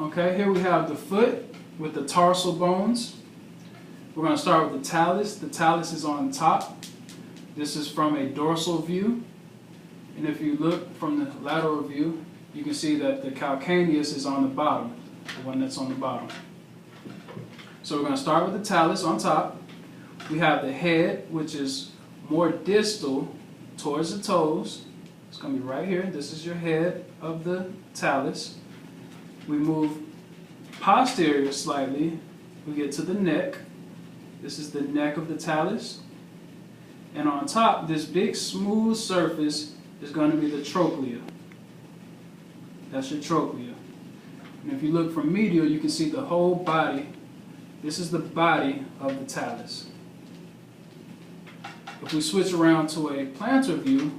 Okay, here we have the foot with the tarsal bones. We're going to start with the talus. The talus is on top. This is from a dorsal view. And if you look from the lateral view, you can see that the calcaneus is on the bottom, the one that's on the bottom. So we're going to start with the talus on top. We have the head, which is more distal towards the toes. It's going to be right here. This is your head of the talus. We move posterior slightly. We get to the neck. This is the neck of the talus. And on top, this big smooth surface is going to be the trochlea. That's your trochlea. And if you look from medial, you can see the whole body. This is the body of the talus. If we switch around to a plantar view,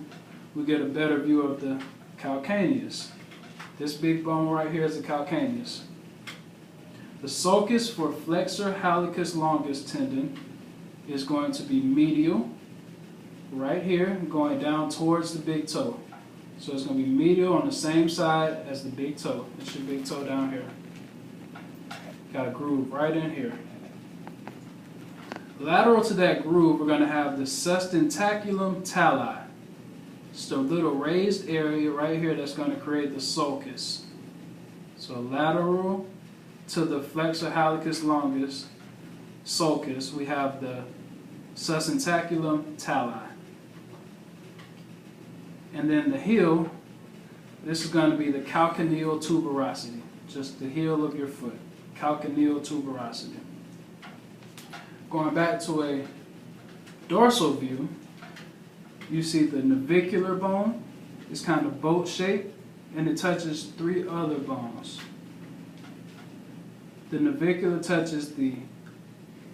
we get a better view of the calcaneus. This big bone right here is the calcaneus. The sulcus for flexor hallucis longus tendon is going to be medial, right here, going down towards the big toe. So it's going to be medial on the same side as the big toe. It's your big toe down here. Got a groove right in here. Lateral to that groove, we're going to have the sustentaculum tali. Just a little raised area right here that's going to create the sulcus. So lateral to the flexor hallucis longus sulcus, we have the sustentaculum tali. And then the heel, this is going to be the calcaneal tuberosity, just the heel of your foot, calcaneal tuberosity. Going back to a dorsal view, you see the navicular bone. It's kind of boat-shaped, and it touches three other bones. The navicular touches the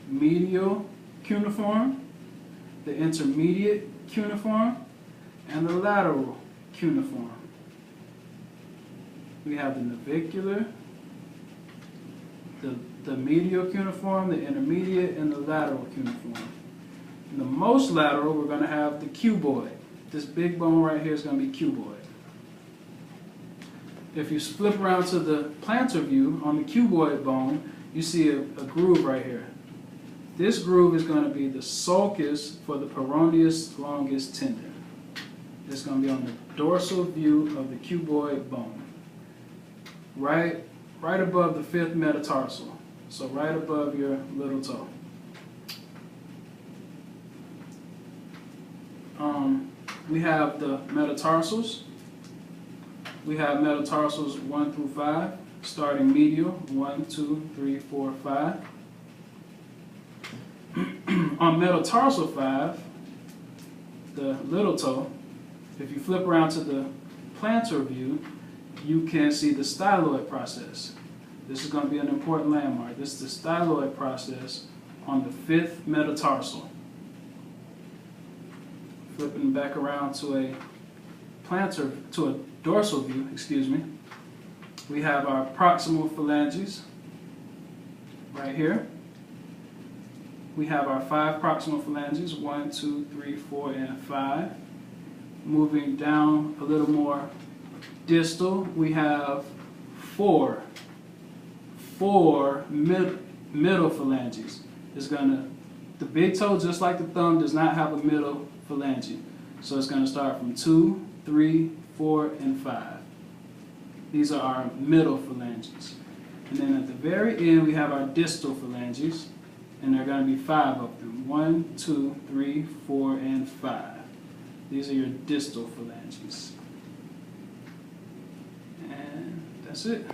medial cuneiform, the intermediate cuneiform, and the lateral cuneiform. We have the navicular, the medial cuneiform, the intermediate, and the lateral cuneiform. In the most lateral, we're going to have the cuboid. This big bone right here is going to be cuboid. If you flip around to the plantar view, on the cuboid bone, you see a groove right here. This groove is going to be the sulcus for the peroneus longus tendon. It's going to be on the dorsal view of the cuboid bone. Right above the fifth metatarsal. So right above your little toe. We have the metatarsals. We have metatarsals 1 through 5, starting medial, 1, 2, 3, 4, 5. On metatarsal 5, the little toe, if you flip around to the plantar view, you can see the styloid process. This is going to be an important landmark. This is the styloid process on the fifth metatarsal. Flipping back around to a dorsal view, we have our proximal phalanges right here. We have our 5 proximal phalanges, 1, 2, 3, 4, and 5. Moving down a little more distal, we have 4 middle phalanges. The big toe, just like the thumb, does not have a middle phalange. So it's going to start from 2, 3, 4, and 5. These are our middle phalanges. And then at the very end, we have our distal phalanges, and there are going to be 5 of them. 1, 2, 3, 4, and 5. These are your distal phalanges. And that's it.